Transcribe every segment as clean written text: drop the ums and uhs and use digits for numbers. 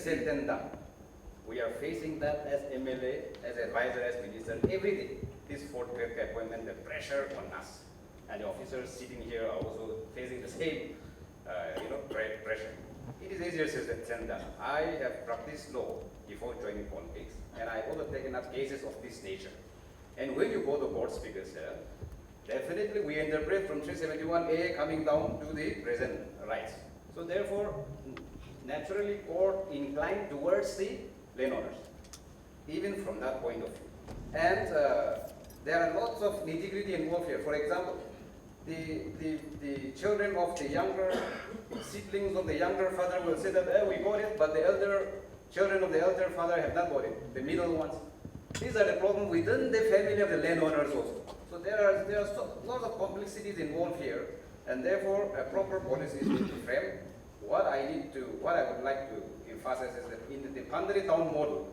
said than done. We are facing that as MLA, as advisor, as minister, every day. This fourth grade appointment, the pressure on us. And the officers sitting here are also facing the same pressure. It is easier said than done. I have practiced law before joining politics, and I also taken up cases of this nature. And when you go to court speakers, definitely we interpret from 371A coming down to the present rights. So therefore, naturally court inclined towards the landowners, even from that point of view. And there are lots of nitty-gritty involved here. For example, the children of the younger siblings of the younger father will say that we got it, but the elder children of the elder father have not got it, the middle ones. These are the problems within the family of the landowners also. So there are lots of complexities involved here, and therefore a proper policy is to frame. What I would like to emphasize is that in the boundary town model,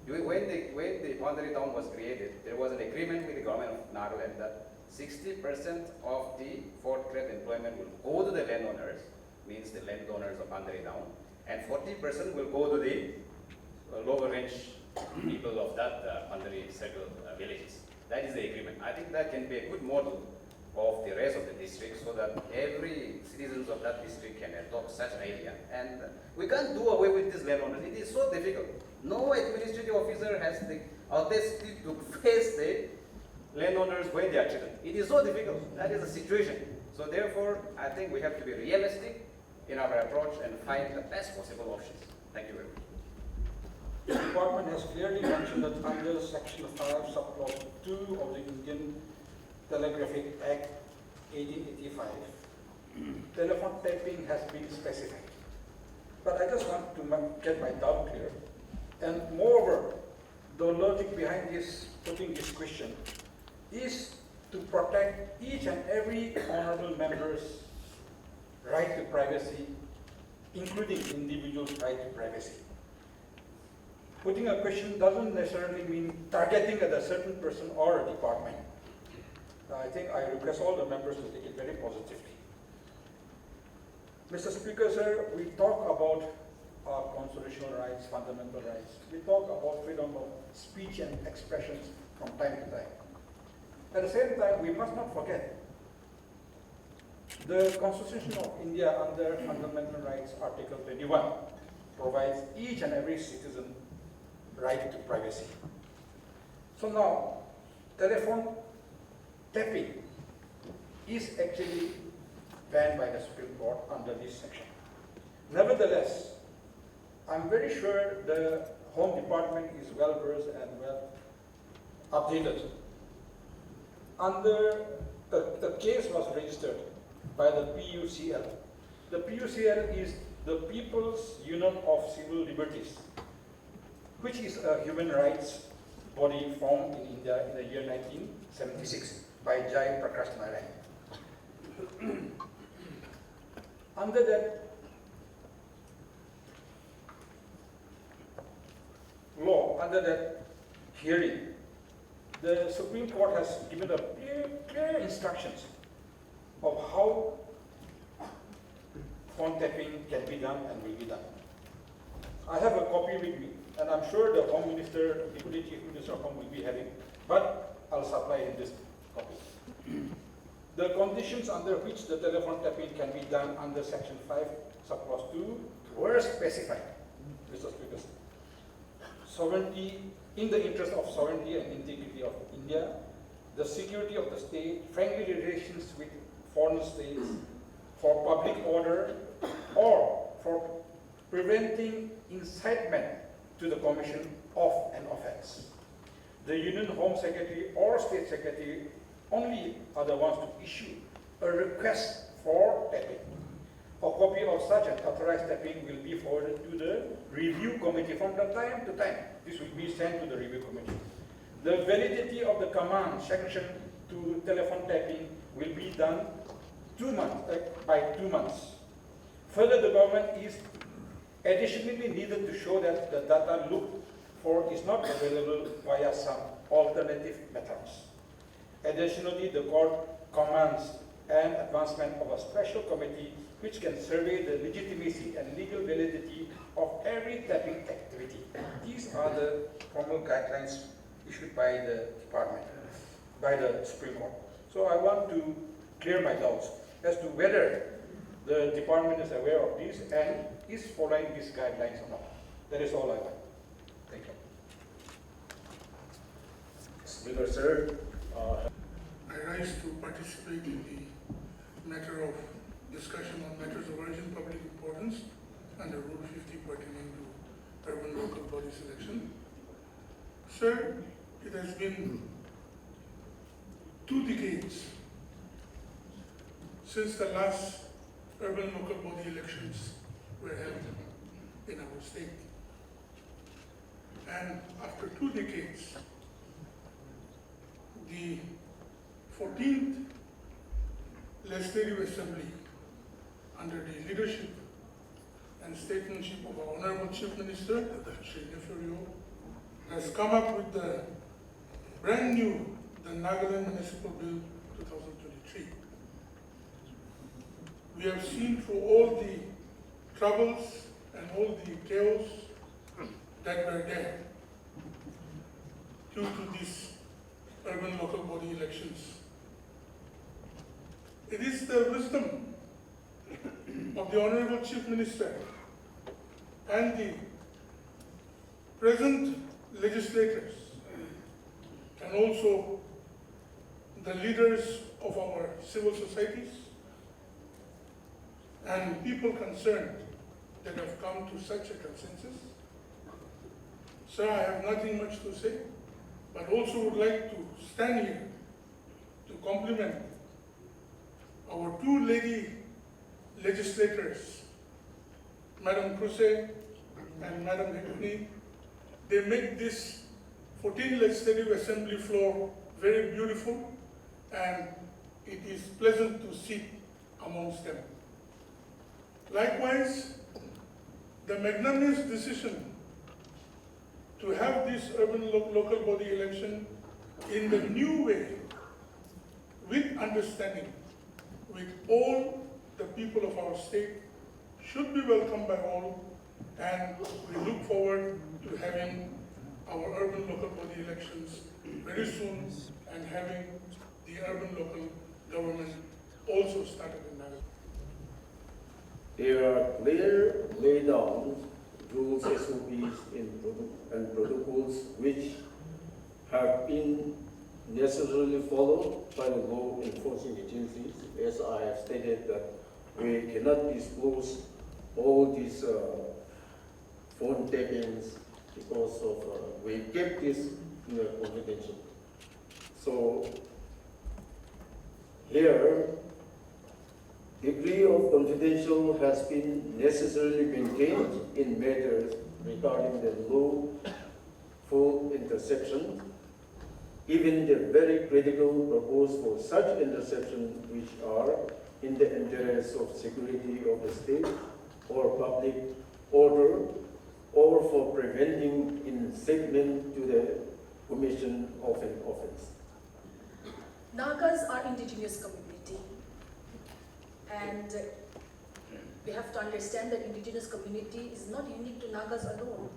when the boundary town was created, there was an agreement with the government of Nagaland that 60% of the fourth grade employment will go to the landowners, means the landowners of boundary town, and 40% will go to the lower range people of that boundary circle villages. That is the agreement. I think that can be a good model of the rest of the district, so that every citizens of that district can adopt such an idea. And we can't do away with this landowners. It is so difficult. No administrative officer has the audacity to face the landowners when they are children. It is so difficult. That is the situation. So therefore, I think we have to be realistic in our approach and find the best possible options. Thank you very much. The department has clearly mentioned that under Section 5, Subclause 2 of the Indian Telegraphic Act 1885, telephone tapping has been specified. But I just want to get my doubt clear. And moreover, the logic behind this, putting this question, is to protect each and every honorable member's right to privacy, including individual's right to privacy. Putting a question doesn't necessarily mean targeting at a certain person or a department. I think I request all the members to take it very positively. Mr. Speaker, sir, we talk about our constitutional rights, fundamental rights. We talk about freedom of speech and expressions from time to time. At the same time, we must not forget the Constitution of India under Fundamental Rights, Article 21, provides each and every citizen right to privacy. So now, telephone tapping is actually banned by the Supreme Court under this section. Nevertheless, I'm very sure the Home Department is well versed and well updated. Under the case was registered by the PUCL. The PUCL is the People's Union of Civil Liberties, which is a human rights body formed in India in the year 1976 by Jai Prakash Narayan. Under that law, under that hearing, the Supreme Court has given a clear instructions of how phone tapping can be done and will be done. I have a copy with me, and I'm sure the Home Minister, Deputy Chief Minister of Home will be having, but I'll supply in this copy. The conditions under which the telephone tapping can be done under Section 5, Subclause 2 were specified, Mr. Speaker. Sovereignty, in the interest of sovereignty and integrity of India, the security of the state, friendly relations with foreign states, for public order, or for preventing incitement to the commission of an offense. The Union Home Secretary or State Secretary only are the ones to issue a request for tapping. A copy of such an authorized tapping will be forwarded to the review committee from time to time. This will be sent to the review committee. The validity of the command sanctioned to telephone tapping will be done 2 months, by 2 months. Further, the government is additionally needed to show that the data looked for is not available via some alternative methods. Additionally, the court commands an advancement of a special committee which can survey the legitimacy and legal validity of every tapping are the formal guidelines issued by the department, by the Supreme Court. So I want to clear my doubts as to whether the department is aware of this and is following these guidelines or not. That is all I want. Thank you. Speaker, sir. I rise to participate in the matter of discussion on matters of urgent public importance under Rule 50 pertaining to urban local body selection. Sir, it has been 2 decades since the last urban local body elections were held in our state. And after 2 decades, the 14th Legislative Assembly, under the leadership and statesmanship of our Honorable Chief Minister, Shri NEIPHIU, has come up with the brand new, the Nagaland Municipal Bill 2023. We have seen through all the troubles and all the chaos that were there due to these urban local body elections. It is the wisdom of the Honorable Chief Minister and the present legislators and also the leaders of our civil societies and people concerned that have come to such a consensus. Sir, I have nothing much to say, but also would like to stand here to compliment our 2 lady legislators, Madam Kruse and Madam Hekuni. They make this 14th Legislative Assembly floor very beautiful, and it is pleasant to sit amongst them. Likewise, the magnanimous decision to have this urban local body election in the new way, with understanding, with all the people of our state, should be welcomed by all, and we look forward to having our urban local body elections very soon and having the urban local government also started in Naga. There are clear laid down rules, SOPs, and protocols which have been necessarily followed by the law enforcing agencies. As I have stated, that we cannot disclose all these phone tappings because of we kept this confidential. So here, degree of confidential has been necessarily maintained in matters regarding the lawful interception, even the very critical proposed for such interception which are in the interest of security of the state or public order, or for preventing incitement to the commission of an offense. Nagas are indigenous community, and we have to understand that indigenous community is not unique to Nagas alone.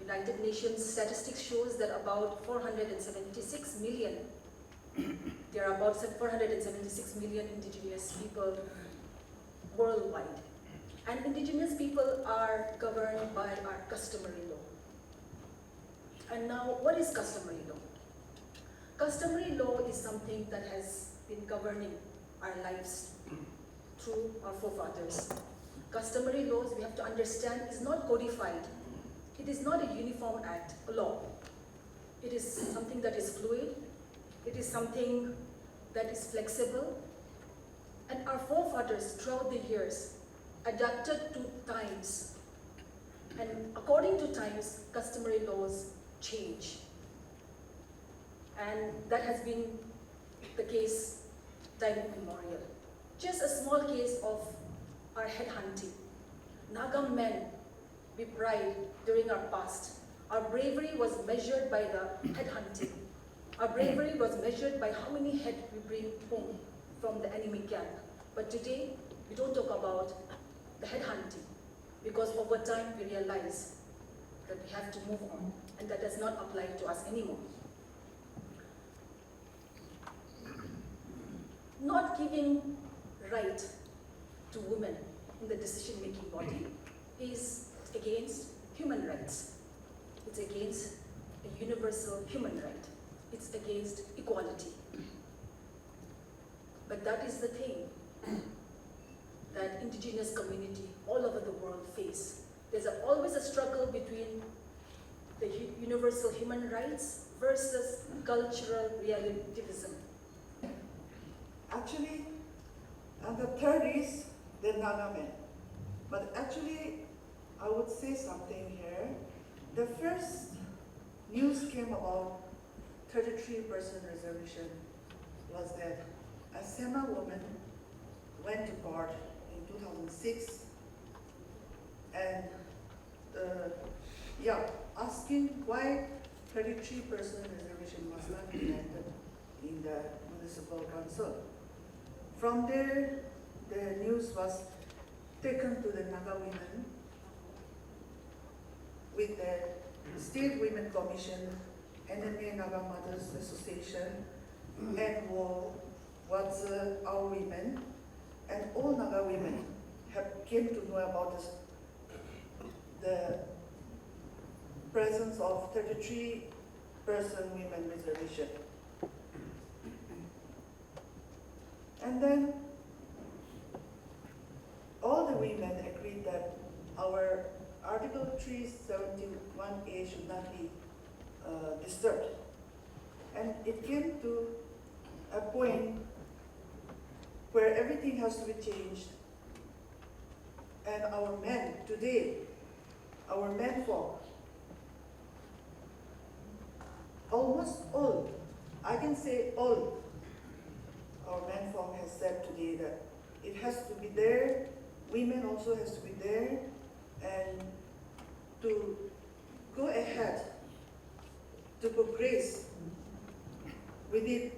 United Nations statistics shows that about 476 million, there are about 476 million indigenous people worldwide. And indigenous people are governed by our customary law. And now, what is customary law? Customary law is something that has been governing our lives through our forefathers. Customary laws, we have to understand, is not codified. It is not a uniform act, a law. It is something that is fluid. It is something that is flexible. And our forefathers, throughout the years, adapted to times. And according to times, customary laws change. And that has been the case time immemorial. Just a small case of our headhunting. Naga men, we pride during our past. Our bravery was measured by the headhunting. Our bravery was measured by how many head we bring home from the enemy camp. But today, we don't talk about the headhunting, because over time we realize that we have to move on, and that does not apply to us anymore. Not giving right to women in the decision-making body is against human rights. It's against a universal human right. It's against equality. But that is the thing that indigenous community all over the world face. There's always a struggle between the universal human rights versus cultural relativism. Actually, and the third is the Naga men. But actually, I would say something here. The first news came about 33% reservation was that a Sema woman went to court in 2006 and asking why 33% reservation must not be granted in the municipal council. From there, the news was taken to the Naga women with the State Women Commission, NMA Naga Mothers Association, and what's our women, and all Naga women came to know about this, the presence of 33% women reservation. And then all the women agreed that our Article 371A should not be disturbed. And it came to a point where everything has to be changed. And our men today, our men folk, almost all, I can say all, our men folk has said today that it has to be there, women also has to be there, and to go ahead, to progress, we need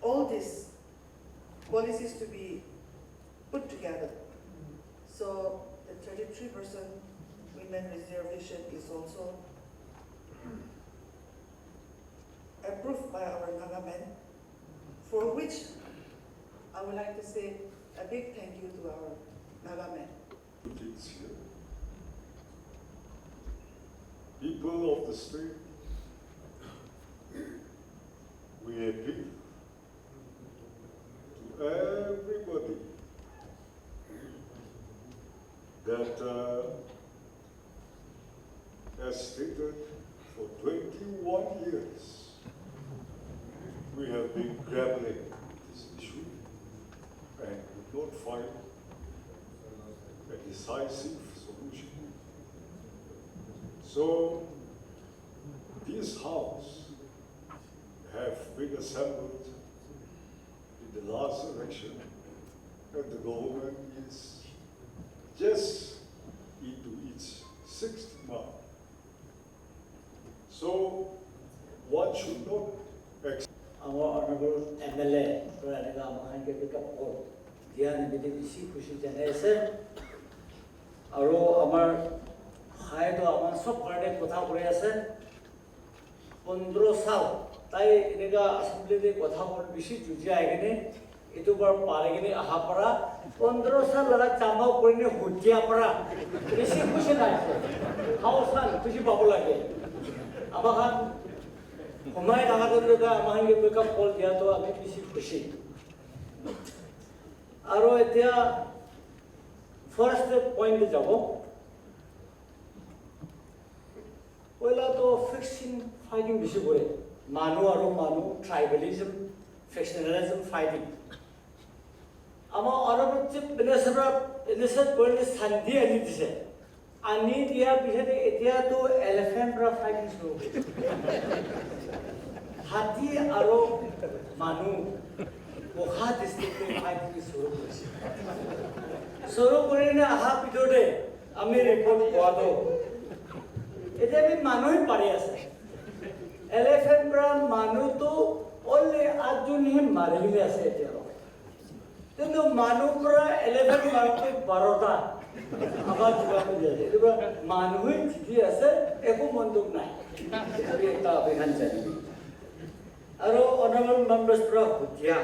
all these policies to be put together. So the 33% women reservation is also approved by our Naga men, for which I would like to say a big thank you to our Naga men. People of the state, we appeal to everybody that as stated for 21 years, we have been grappling with this issue and could not find a decisive solution. So, this House have been assembled in the last election, and the government is just into its 6th month. So, one should not expect. Our Honorable MLA, Pranaga Mahange Pickup Court, Diana Bidisi Kushi Janese, Aro Amar Haido Aman Sopade Kotha Korease, 15 Sal, Tai Nega Assembly de Kotha Bishi Juja, Itubar Paragini Ahapara, 15 Sal Laga Chamba Kurine Hujia Para, Bishi Kushi House San, Kushi Babula, Abahan. हमारे नागालैंड का हमारे pickup call दिया तो अभी किसी खुशी आरो इतना फर्स्ट पॉइंट जाओ पहला तो फिक्सिंग फाइटिंग बिशे बोले मानो आरो मानो ट्राइबलिज्म फैक्शनलिज्म फाइटिंग अमा आरो चिप इनेसर पॉइंट संधि आनी दिसे आनी दिया बिहे इतना तो एलिफेंट रा फाइटिंग शुरू हाथी आरो मानु ओखा डिस्ट्रिक्ट में फाइटिंग शुरू करे ने आहा पिटोडे आमी रिपोर्ट कोआ दो एते भी मानु ही पारे আছে एलिफेंट प्रा मानु तो ओले आजुन ही मारे गले আছে এতিয়া কিন্তু मानु प्रा एलिफेंट मारते 12টা আমাৰ কিবা কৰি আছে এইটো মানুহে জিকি আছে একো মন্তব্য নাই আমি এটা অভিযান জানিবি আৰু অনাৰেবল মেম্বাৰ্ছ পৰা সুধিয়া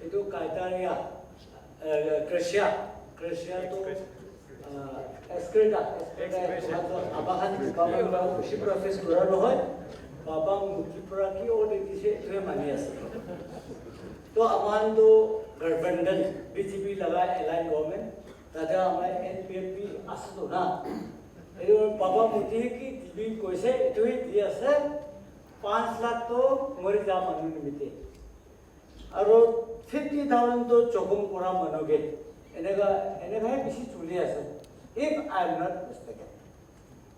এইটো কাইটাৰিয়া ক্ৰেচিয়াটো এক্সক্ৰেটা আবাহান খুচি পৰা ফেচ কৰা নহয় বাবা মুক্তিৰ পৰা কি অৰ্ডাৰ দিছে এইটোৱে মানি আছে তো আমাৰতো গভৰ্ণমেণ্ট বিজেপি লগা এলাইন গভৰ্ণমেণ্ট তাতে আমাৰ NPFP আছিলো না এইটো বাবা মুক্তিয়ে কি দিবি কৈছে এইটোৱে দি আছে 5 লাখ তো মৰি যা মানুহ নিমিতে আৰু 50,000 তো চকম কৰা মানুহকে এনেকাই বেছি চলি আছে if I am not mistaken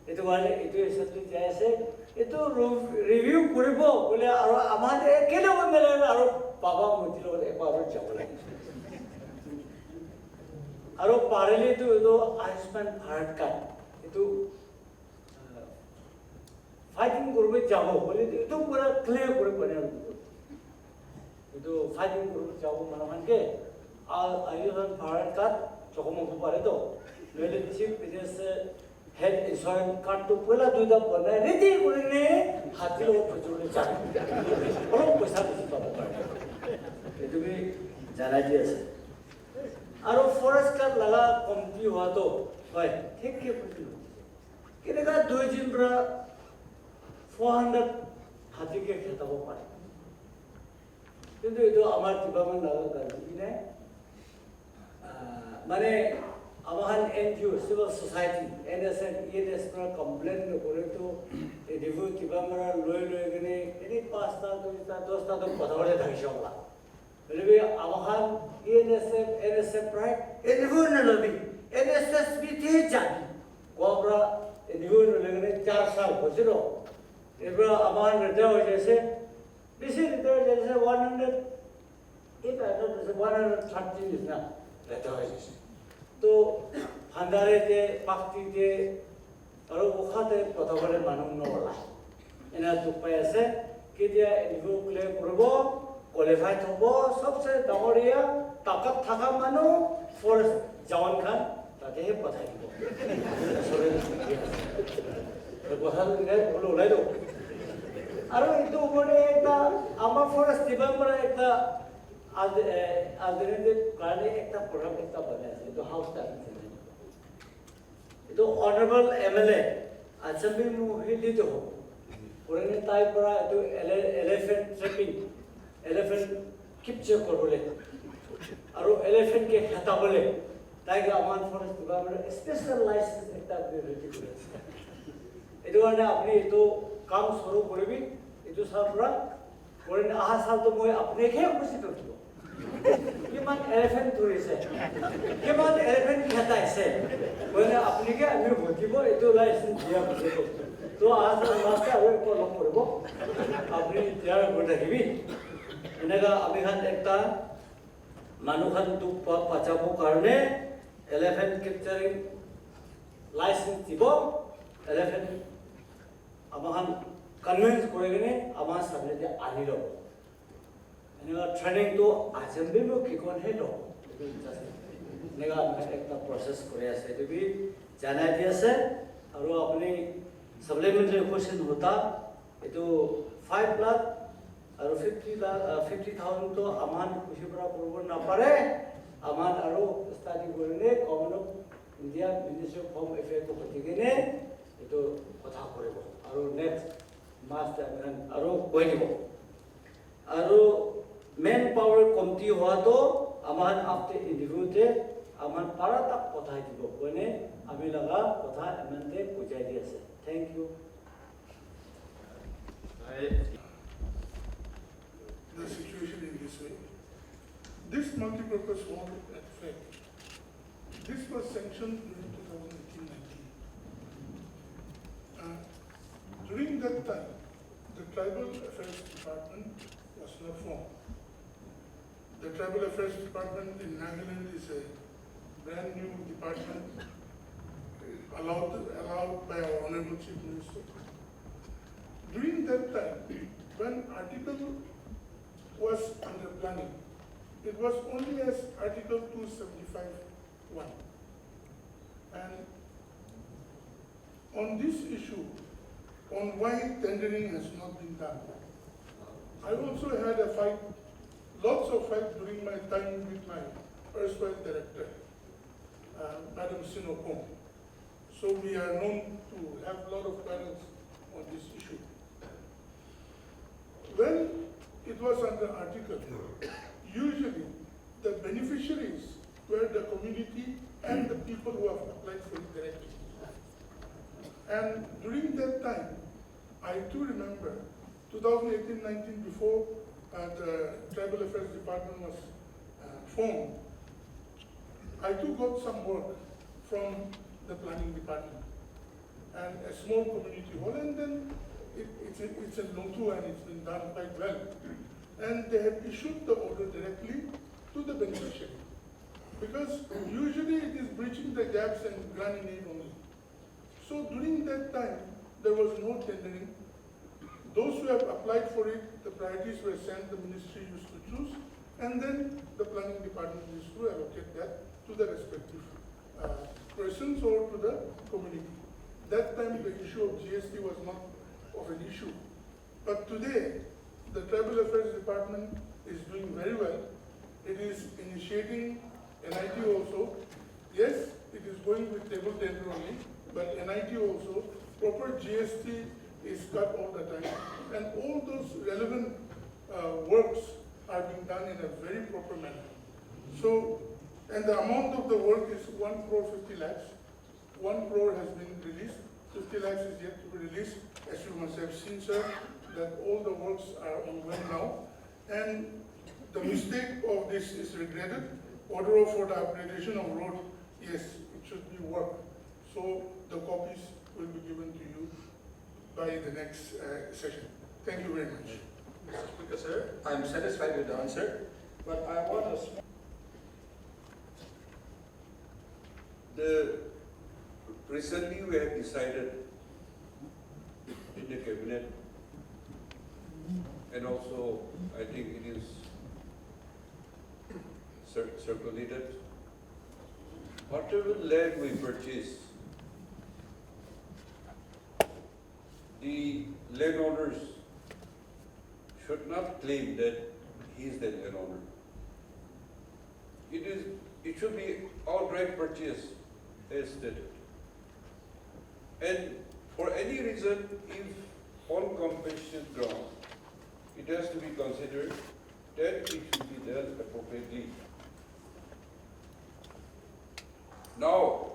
এইটো মানে এইটো হিচাপে যাই আছে এইটো ৰিভিউ কৰিব বোলে আৰু আমাৰ একেলগে মিলে আৰু বাবা মুক্তিৰ লগত এবাৰ যাব লাগে আৰু পাৰিলেতো এইটো আয়ুষ্মান ভাৰত কাৰ্ড এইটো ফাইটিং কৰিব যাব বুলি এইটো পুৰা ক্লিয়াৰ কৰি বনাই এইটো ফাইটিং কৰিব যাব মানুহকে আয়ুষ্মান ভাৰত কাৰ্ড চকমক পাৰেতো নহ'লে চিফ মিনিষ্টাৰ হেল্থ ইঞ্চুৰেঞ্চ কাৰ্ডটো পইলা দুটা বনাই ৰেডি কৰিলে হাতীৰ লগত খুচুৰি যায় অলপ পইচা বেছি পাব পাৰে এইটো জানাই দি আছে আৰু ফৰেষ্ট কাৰ্ড লগা কমটি হোৱাটো হয় ঠিককৈ বুজিলোঁ কেনেকুৱা 2 দিন পৰা 400 হাতীকে খেদাব পাৰে কিন্তু এইটো আমাৰ কিবামান লগা গান্ধী নাই মানে আমাৰ NGO civil society NSN ENS পৰা কমপ্লেইন নকৰেতো এইবোৰ কিবা মাৰা লৈ কিনে এনেই 5টা 2টা 10টা তো কথা বলে থাকিছে ওলা বলে আমাৰ ENSF NSF প্ৰায় এইবোৰ নলবি NSS বিতে যাবি কোবৰা এইবোৰ নলগনে 4 সাল হৈছিল এইবোৰ আমাৰ ৰিটায়াৰ হৈ গৈছে বেছি ৰিটায়াৰ হৈ গৈছে 100 এটা 130 নিচিনা ৰিটায়াৰ হৈ গৈছে তো ভাণ্ডাৰেতে পাক্তিতে আৰু উশাতে কথা বলে মানুহ নলায় এনে দুখ পাই আছে কেতিয়া এইবোৰ ক্লিয়াৰ কৰিব কোৱালিফাইড হ'ব সবচে ডাঙৰীয়া তাকত থকা মানুহ ফৰেষ্ট জৱান খান তাকেহে পঠাই দিব কথাটো ওলাই দিওঁ আৰু এইটো ওপৰতে এটা আমাৰ ফৰেষ্ট ডিপাৰ্টমেণ্টৰ এটা alternative কাৰণে একটা প্ৰগ্ৰাম একটা বনাই আছে এইটো হাউস টাইপ এইটো অনাৰেবল MLA আছামী মহিলিত হ'ব পুৰণি তাই পৰা এইটো এলিফেণ্ট ট্ৰেপিং এলিফেণ্ট কিপচাৰ কৰিবলৈ আৰু এলিফেণ্টকে হেতাবলৈ তাইক আমাৰ ফৰেষ্ট ডিপাৰ্টমেণ্টৰ স্পেচিয়েল লাইচেন্স এটা ৰেডি কৰি আছে এইটো কাৰণে আপুনি এইটো কাম শুরু কৰিবি এইটো চাল পৰা পুৰণি অহা চালটো মই আপোনাকহে উপস্থিত থাকিব কিমান এলিফেণ্ট ধৰিছে কিমান এলিফেণ্ট খেদাইছে মানে আপুনিকে আমি ভতিব এইটো লাইচেন্স দিয়া বুজিব তো আজ মাছটা আৰু লগ কৰিব আপুনি তৈয়াৰ কৰি থাকিবি এনেকা আমি খান একটা মানুহ খান তোক বাঁচাবৰ কাৰণে এলিফেণ্ট কেপচাৰিং লাইচেন্স দিব এলিফেণ্ট আমাৰ কনভিন্স কৰি কিনে আমাৰ সামনে আনি ল'ব এনেকুৱা ট্ৰেইনিংটো আছেম্বলিও কিখনহে ল'ব এনেকুৱা একটা প্ৰচেছ কৰি আছে এইটো বি জানাই দি আছে আৰু আপুনি সাপ্লিমেণ্টাৰী কুৱেশ্যন হতা এইটো 5 লাখ আৰু 50,000 তো আমাৰ খুচিৰ পৰা কৰিব নাপাৰে আমাৰ আৰু ষ্টাডি কৰিলে government of India ministry of home affairs পাতি কিনে এইটো কথা কৰিব আৰু নেক্সট মাছ আৰু কৈ দিব আৰু মেন পাৱাৰ কমতি হোৱাটো আমাৰ আফটাৰ ইণ্টাৰভিউতে আমাৰ পাৰা তাক পঠাই দিব মানে আমি লগা কথা এমএলএ বুজাই দি আছে thank you The situation in this way. This multi-purpose hall at FEC, this was sanctioned in 2018-19. During that time, the Tribal Affairs Department was not formed. The Tribal Affairs Department in Nagaland is a brand new department allowed by our Honorable Chief Minister. During that time, when article was under planning, it was only as Article 275(1). And on this issue, on why tendering has not been done, I also had a fight, lots of fight during my time with my erstwhile director, Madam Sinopong. So we are known to have a lot of quarrels on this issue. When it was under article, usually the beneficiaries were the community and the people who have applied for it directly. And during that time, I too remember 2018-19, before the Tribal Affairs Department was formed, I too got some work from the planning department and a small community hall, and then it's a Lotu and it's been done quite well. And they have issued the order directly to the beneficiary, because usually it is bridging the gaps and granting aid only. So during that time, there was no tendering. Those who have applied for it, the priorities were sent, the ministry used to choose, and then the planning department used to allocate that to the respective persons or to the community. That time the issue of GST was not of an issue. But today, the Tribal Affairs Department is doing very well. It is initiating NIT also. Yes, it is going with table tender only, but NIT also, proper GST is cut all the time. And all those relevant works are being done in a very proper manner. So, and the amount of the work is 1 crore 50 lakhs. 1 crore has been released, 50 lakhs is yet to be released. As you must have seen, sir, that all the works are ongoing now. And the mistake of this is regretted. Order for the upgradation of road, yes, it should be work. So the copies will be given to you by the next session. Thank you very much. Mr. Speaker, sir, I'm satisfied with the answer, but I want to... Recently we have decided in the cabinet, and also I think it is circulated, whatever land we purchase, the landowners should not claim that he is the landowner. It should be outright purchase as stated. And for any reason, if on compassionate ground, it has to be considered that it should be done appropriately. Now,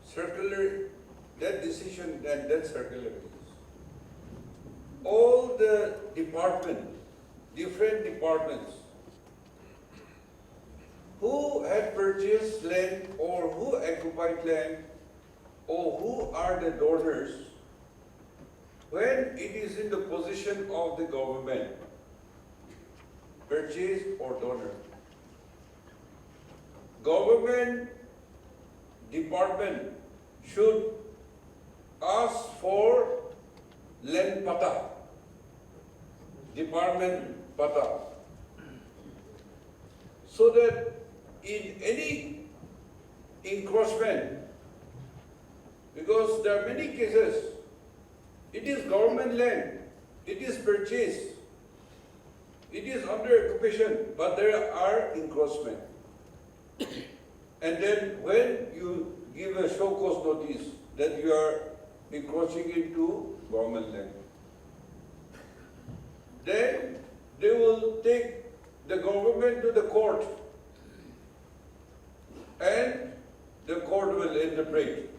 circular, that decision and that circular is, all the different departments, who had purchased land or who occupied land or who are the donors, when it is in the position of the government, purchase or donor, government department should ask for land pata, department pata, so that in any encroachment, because there are many cases, it is government land, it is purchased, it is under occupation, but there are encroachment. And then when you give a show cause notice that you are encroaching into government land, then they will take the government to the court, and the court will interpret.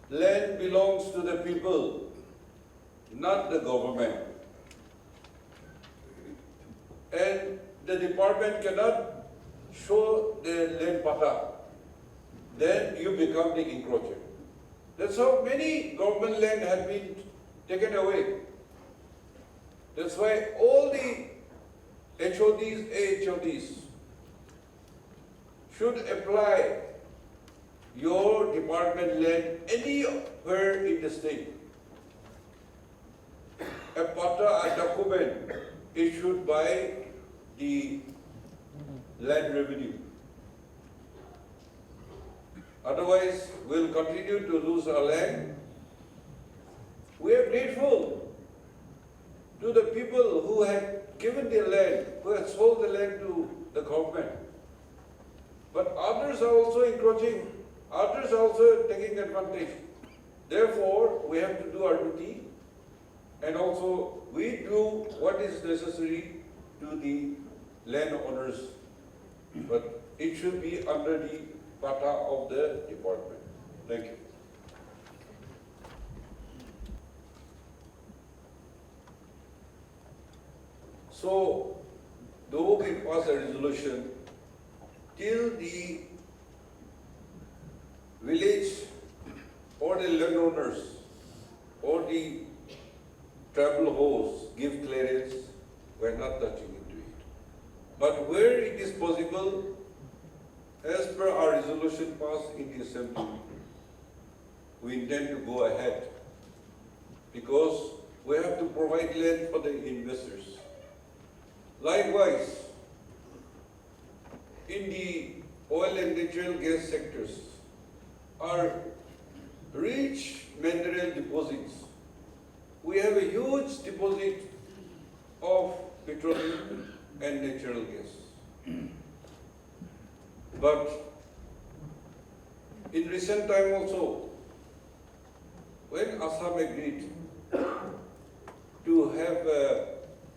Land belongs to the people, not the government. And the department cannot show the land pata. Then you become the encroacher. That's how many government land have been taken away. That's why all the HODs, AHODs should apply your department land anywhere in the state. A pata, a document issued by the land revenue. Otherwise, we'll continue to lose our land. We are grateful to the people who had given the land, who had sold the land to the government. But others are also encroaching, others are also taking advantage. Therefore, we have to do our duty, and also we do what is necessary to the landowners. But it should be under the pata of the department. Thank you. So, though we pass a resolution, till the village or the landowners or the tribal hosts give clearance, we are not touching into it. But where it is possible, as per our resolution passed in the assembly, we intend to go ahead because we have to provide land for the investors. Likewise, in the oil and natural gas sectors, are rich mineral deposits. We have a huge deposit of petroleum and natural gas. But in recent time also, when Assam agreed to have a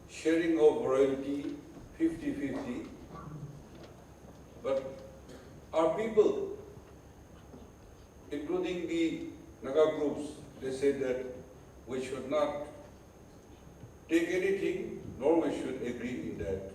sharing of royalty 50-50, but our people, including the Naga groups, they said that we should not take anything, nor we should agree in that.